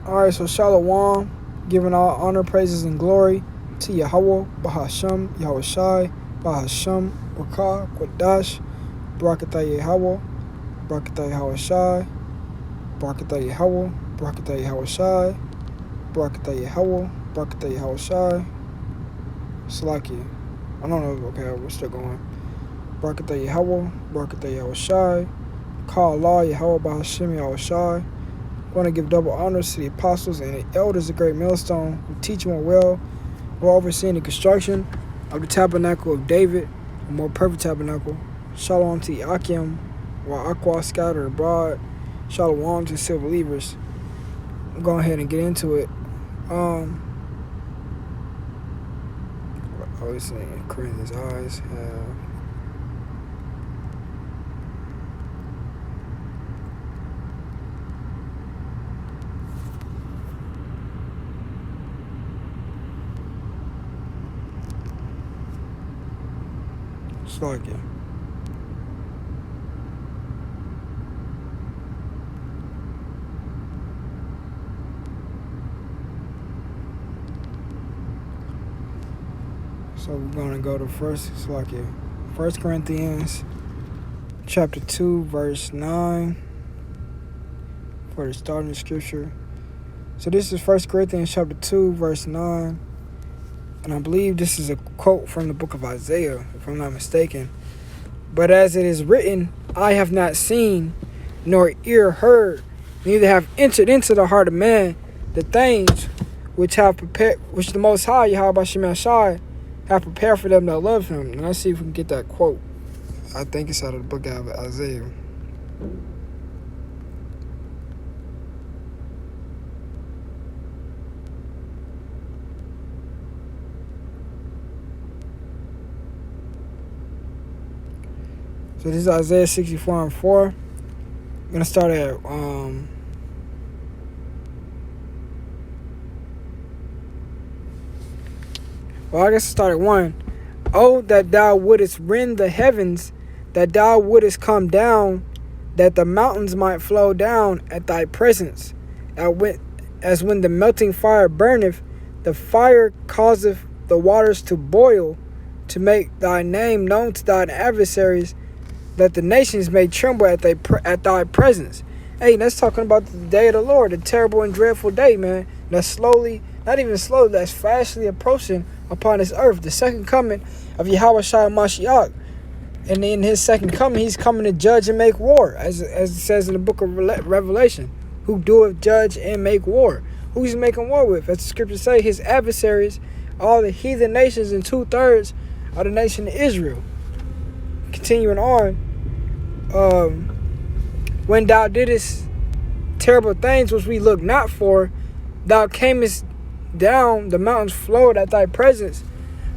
Alright, so Shalom, giving all honor, praises, and glory to Yahweh, Bahasham, Yahweh Shai, Bahasham, Rakah, Quadash, Barakatah Yahweh, Barakatah Yahweh Shai, Barakatah Yahweh, Barakatah Yahweh Shai, Barakatah Yahweh, Barakatah Yahweh Shai, Salaki. I don't know, okay, we're still going. Barakatah Yahweh, Barakatah Yahweh Shai, Call Allah, Yahweh, Bahasham, Yahweh Shai. I want to give double honors to the apostles and the elders of Great Millstone who teach one well, who are overseeing the construction of the tabernacle of David, a more perfect tabernacle. Shalom to the Akim, while Aqua scattered abroad. Shalom to the still believers. I'll go ahead and get into it. I was saying Corinthians' eyes have. Like it. So we're gonna go to First Corinthians chapter 2 verse 9 for the starting scripture. So this is 1 Corinthians chapter 2 verse 9. And I believe this is a quote from the book of Isaiah, if I'm not mistaken. But as it is written, I have not seen, nor ear heard, neither have entered into the heart of man the things which the Most High, Yahweh Shemel Shai, have prepared for them that love him. And let's see if we can get that quote. I think it's out of the book of Isaiah. So this is Isaiah 64:4. I'm going to start at, I guess I'll start at 1. Oh, that thou wouldest rend the heavens, that thou wouldest come down, that the mountains might flow down at thy presence. As when the melting fire burneth, the fire causeth the waters to boil, to make thy name known to thine adversaries, that the nations may tremble at thy presence. Hey, that's talking about the day of the Lord, the terrible and dreadful day, man. That's slowly, not even slowly, that's fastly approaching upon this earth. The second coming of Yahweh Shai Mashiach. And in his second coming, he's coming to judge and make war, as it says in the book of Revelation. Who doeth judge and make war? Who he's making war with? As the scriptures say, his adversaries, all the heathen nations, and 2/3 of the nation of Israel. Continuing on. When thou didst terrible things which we look not for, thou camest down, the mountains flowed at thy presence.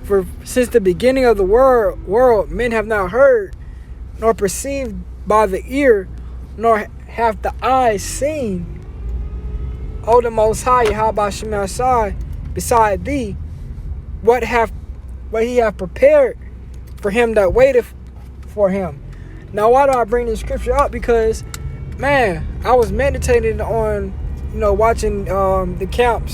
For since the beginning of the world, men have not heard, nor perceived by the ear, nor hath the eye seen. O the Most High, Yahweh Shemel Shai, beside thee, what he hath prepared for him that waiteth for him. Now, why do I bring this scripture up? Because, man, I was meditating on, watching the camp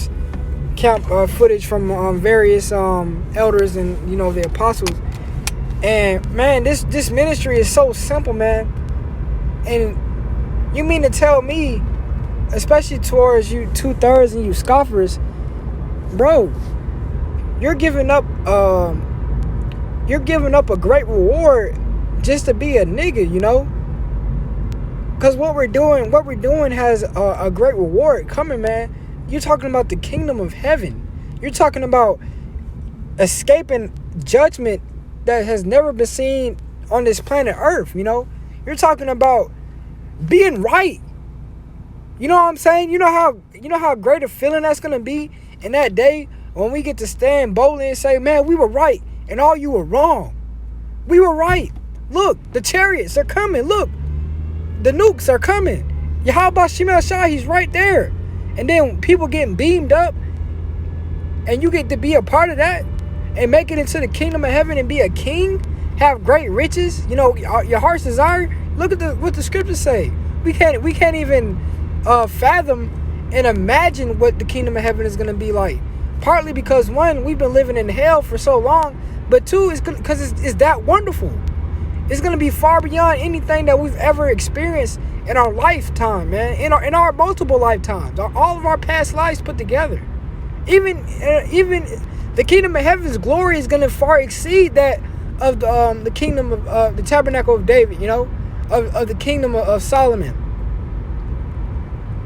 footage from various elders and, the apostles. And, man, this ministry is so simple, man. And you mean to tell me, especially towards you 2/3 and you scoffers, bro, you're giving up a great reward just to be a nigga, because what we're doing has a great reward coming, man. You're talking about the kingdom of heaven. You're talking about escaping judgment that has never been seen on this planet Earth. You're talking about being right. You know what I'm saying? You know how great a feeling that's gonna be in that day when we get to stand boldly and say, man, we were right and all you were wrong. We were right. Look, the chariots are coming. Look, the nukes are coming. Yahweh Shemel Shai, he's right there. And then people getting beamed up, and you get to be a part of that and make it into the kingdom of heaven and be a king, have great riches, your heart's desire. Look at what the scriptures say. We can't even fathom and imagine what the kingdom of heaven is going to be like. Partly because, one, we've been living in hell for so long, but two, is because it's that wonderful. It's going to be far beyond anything that we've ever experienced in our lifetime, man. In our multiple lifetimes, all of our past lives put together. Even the kingdom of heaven's glory is going to far exceed that of the kingdom of the tabernacle of David, of the kingdom of Solomon.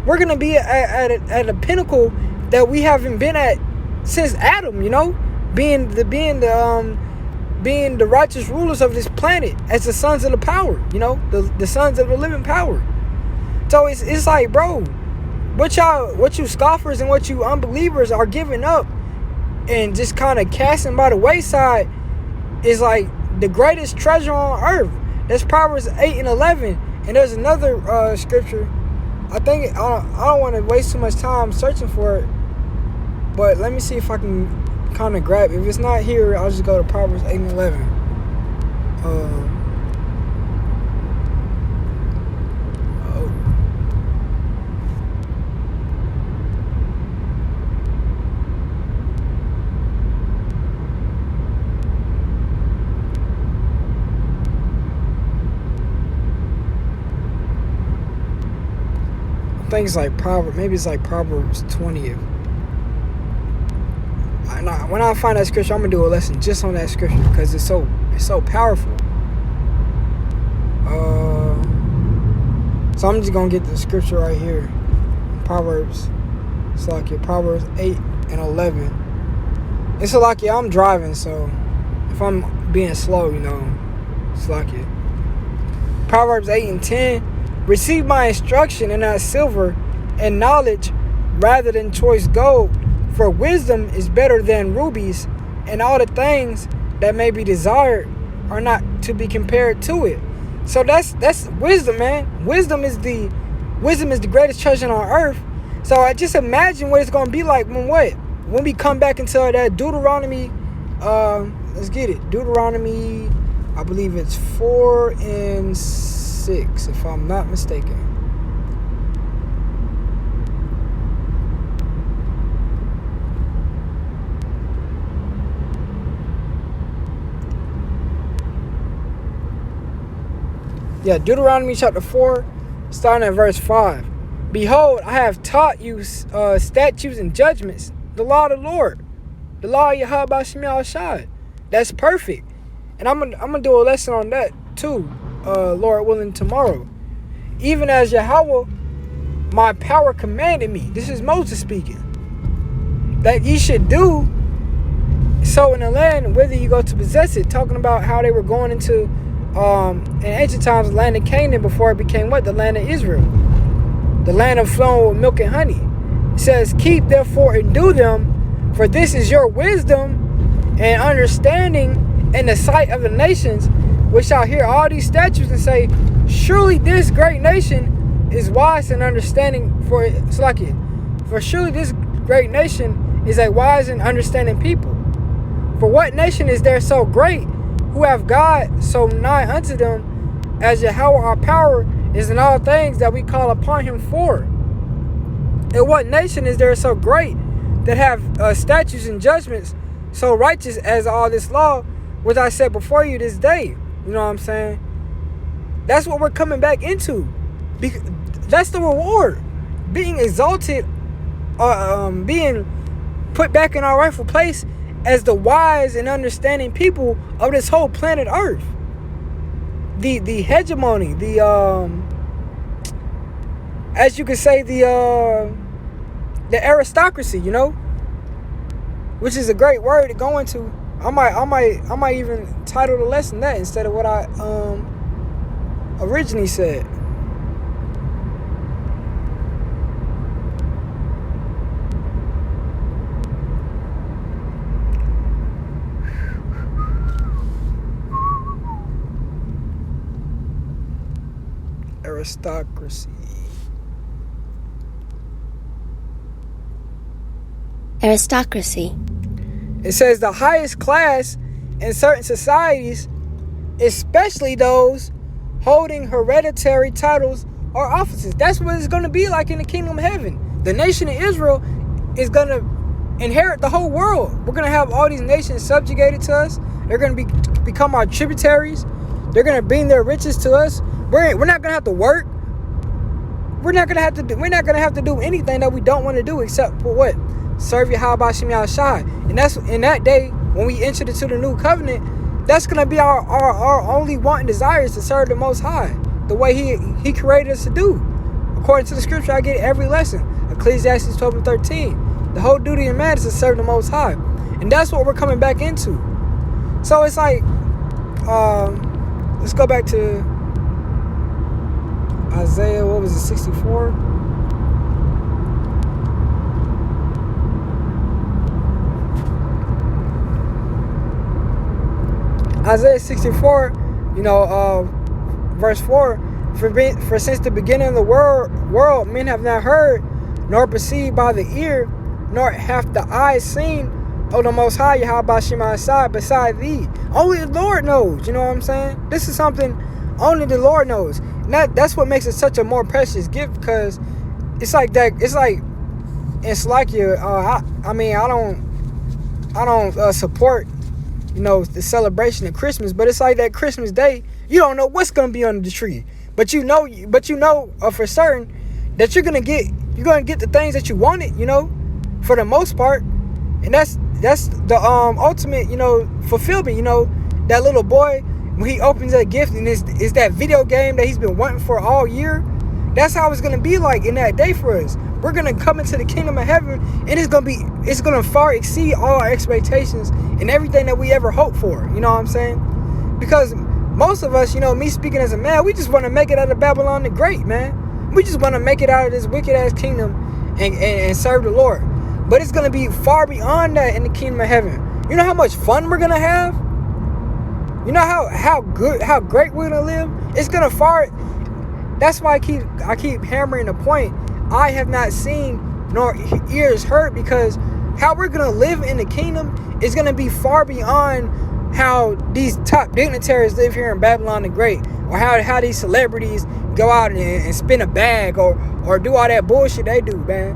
We're going to be at a pinnacle that we haven't been at since Adam, being the righteous rulers of this planet as the sons of the power, the sons of the living power. So it's like, bro, what you scoffers and what you unbelievers are giving up and just kind of casting by the wayside is like the greatest treasure on earth. That's Proverbs 8 and 11. And there's another scripture. I don't want to waste too much time searching for it, but let me see if I can kind of grab it. If it's not here, I'll just go to Proverbs 8 and 11. I think it's like Proverbs 20. When I find that scripture, I'm gonna do a lesson just on that scripture because it's so powerful. So I'm just gonna get the scripture right here. Proverbs 8 and 11. It's I'm driving, so if I'm being slow, it's Proverbs 8 and 10. Receive my instruction and not silver, and knowledge rather than choice gold. For wisdom is better than rubies, and all the things that may be desired are not to be compared to it. So that's wisdom, man. Wisdom is the greatest treasure on earth. So I just imagine what it's gonna be like when we come back into that Deuteronomy. Let's get it. Deuteronomy, I believe it's 4 and 6, if I'm not mistaken. Yeah, Deuteronomy chapter 4, starting at verse 5. Behold, I have taught you statutes and judgments, the law of the Lord, the law of Yahweh B'Shem Yahushua. That's perfect. And I'm gonna do a lesson on that too, Lord willing, tomorrow. Even as Yahweh, my power commanded me. This is Moses speaking. That ye should do so in the land, whether you go to possess it. Talking about how they were going into, in ancient times, the land of Canaan before it became what? The land of Israel. The land of flowing with milk and honey. It says, keep therefore and do them, for this is your wisdom and understanding in the sight of the nations, which shall hear all these statutes and say, surely this great nation is wise and understanding for surely this great nation is a wise and understanding people. For what nation is there so great, who have God so nigh unto them, as Yahweh our power is in all things that we call upon him for? And what nation is there so great that have statutes and judgments so righteous as all this law which I said before you this day? You know what I'm saying? That's what we're coming back into. That's the reward. Being exalted, being put back in our rightful place as the wise and understanding people of this whole planet Earth. The hegemony, as you could say, the aristocracy, which is a great word to go into. I might even title the lesson that instead of what I originally said. Aristocracy. It says the highest class in certain societies, especially those holding hereditary titles or offices. That's what it's going to be like in the kingdom of heaven. The nation of Israel is going to inherit the whole world. We're going to have all these nations subjugated to us. They're going to become our tributaries. They're going to bring their riches to us. We're not going to have to work. We're not going to have to do anything that we don't want to do except for what? Serve Yahweh Hashem Yahushai. And that's in that day when we entered into the new covenant, that's going to be our only want and desire is to serve the Most High the way he created us to do. According to the scripture, I get every lesson. Ecclesiastes 12 and 13. The whole duty of man is to serve the Most High. And that's what we're coming back into. So it's like, let's go back to Isaiah, what was it, 64? Isaiah 64, verse 4, for since the beginning of the world men have not heard, nor perceived by the ear, nor hath the eye seen, O the Most High, Yahweh Hashem Yahushai, beside thee. Only the Lord knows, you know what I'm saying? This is something only the Lord knows. And that's what makes it such a more precious gift, because it's like that, it's like I don't support, the celebration of Christmas, but it's like that Christmas day, you don't know what's going to be under the tree, but you know for certain that you're going to get the things that you wanted, for the most part. And that's the ultimate, fulfillment. That little boy, when he opens that gift and is that video game that he's been wanting for all year. That's how it's going to be like in that day for us. We're going to come into the kingdom of heaven, and it's going to far exceed all our expectations and everything that we ever hoped for. You know what I'm saying? Because most of us, me speaking as a man, we just want to make it out of Babylon the Great, man. We just want to make it out of this wicked ass kingdom and serve the Lord. But it's going to be far beyond that in the kingdom of heaven. You know how much fun we're going to have? You know how great we're going to live? It's going to far... That's why I keep hammering the point. I have not seen nor ears heard, because how we're going to live in the kingdom is going to be far beyond how these top dignitaries live here in Babylon the Great, or how these celebrities go out and spin a bag or do all that bullshit they do, man.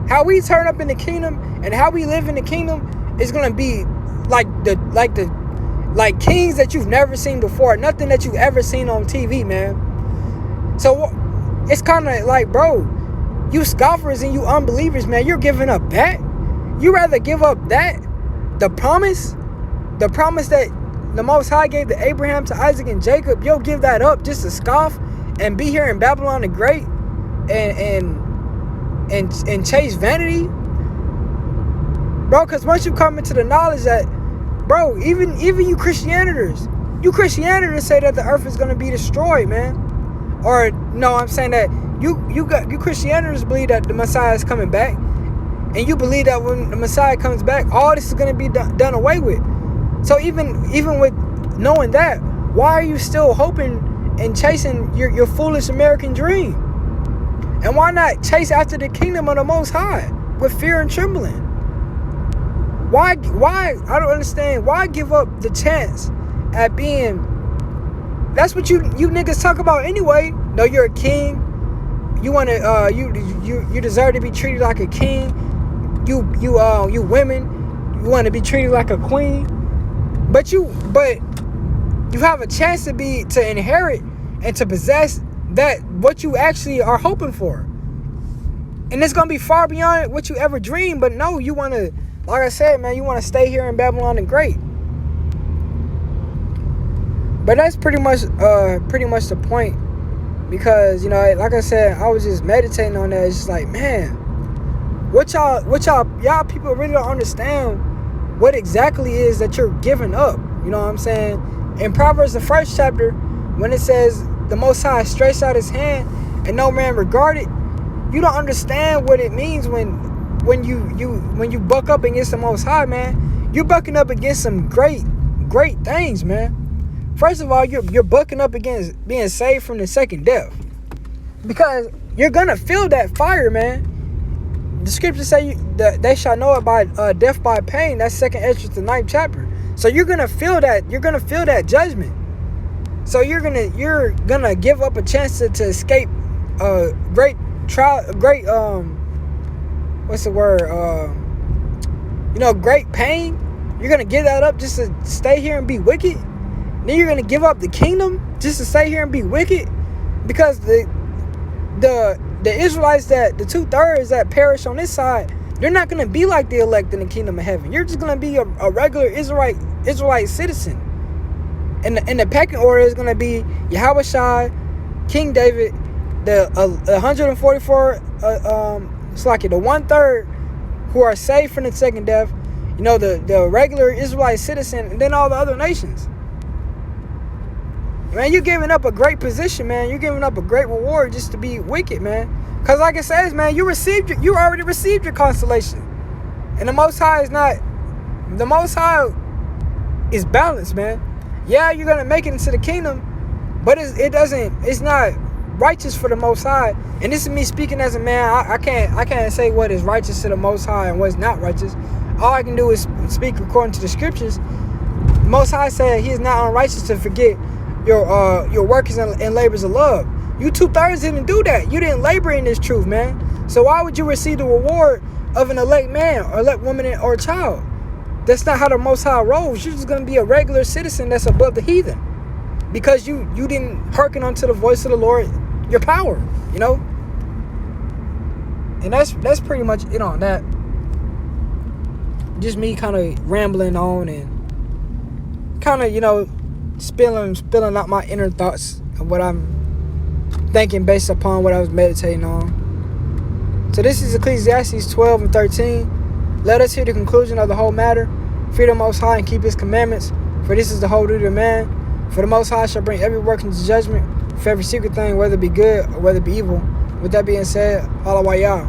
How we turn up in the kingdom and how we live in the kingdom is going to be like kings that you've never seen before. Nothing that you've ever seen on TV, man. So it's kind of like, bro, you scoffers and you unbelievers, man, you're giving up that? You rather give up that? The promise that the Most High gave to Abraham, to Isaac, and Jacob, you'll give that up just to scoff and be here in Babylon the Great and chase vanity? Bro, because once you come into the knowledge that, bro, even you Christianiters say that the earth is going to be destroyed, man. Or, no, I'm saying that you Christianiters believe that the Messiah is coming back. And you believe that when the Messiah comes back, all this is going to be done away with. So even with knowing that, why are you still hoping and chasing your foolish American dream? And why not chase after the kingdom of the Most High with fear and trembling? Why? I don't understand. Why give up the chance at being... That's what you niggas talk about anyway. No, you're a king. You want to you deserve to be treated like a king. You women, you want to be treated like a queen. But you have a chance to inherit and to possess that what you actually are hoping for. And it's gonna be far beyond what you ever dreamed. But no, you want to, like I said, man, you want to stay here in Babylon the Great. But that's pretty much the point, because like I said, I was just meditating on that. It's just like, man, what y'all people really don't understand what exactly is that you're giving up. You know what I'm saying? In Proverbs, the 1st chapter, when it says the Most High stretched out his hand and no man regarded, you don't understand what it means when you buck up against the Most High, man. You're bucking up against some great things, man. First of all, you're bucking up against being saved from the second death, because you're gonna feel that fire, man. The scriptures say that they shall know it by death by pain. That's 2nd Esdras, the 9th chapter. So you're gonna feel that. You're gonna feel that judgment. So you're gonna give up a chance to escape a great trial, what's the word? Great pain. You're gonna give that up just to stay here and be wicked. Then you're gonna give up the kingdom just to stay here and be wicked, because the Israelites, that the 2/3 that perish on this side, they're not gonna be like the elect in the kingdom of heaven. You're just gonna be a regular Israelite citizen. And the pecking order is gonna be Yahushua, King David, the 144, it's like the 1/3 who are saved from the second death, the regular Israelite citizen, and then all the other nations. Man, you're giving up a great position, man. You're giving up a great reward just to be wicked, man. Because like it says, man, you already received your consolation. And the Most High is balanced, man. Yeah, you're going to make it into the kingdom, but it's not righteous for the Most High. And this is me speaking as a man. I can't say what is righteous to the Most High and what's not righteous. All I can do is speak according to the scriptures. The Most High said he is not unrighteous to forget your workers and labors of love. You 2/3 didn't do that. You didn't labor in this truth, man. So why would you receive the reward of an elect man or elect woman or child? That's not how the Most High rolls. You're just going to be a regular citizen that's above the heathen, because you didn't hearken unto the voice of the Lord, your power, And that's pretty much it on that. Just me kind of rambling on and kind of, spilling out my inner thoughts of what I'm thinking based upon what I was meditating on. So this is Ecclesiastes 12:13. Let us hear the conclusion of the whole matter. Fear the Most High and keep his commandments, for this is the whole duty of man. For the Most High shall bring every work into judgment, for every secret thing, whether it be good or whether it be evil. With that being said, Allah Wa'yah.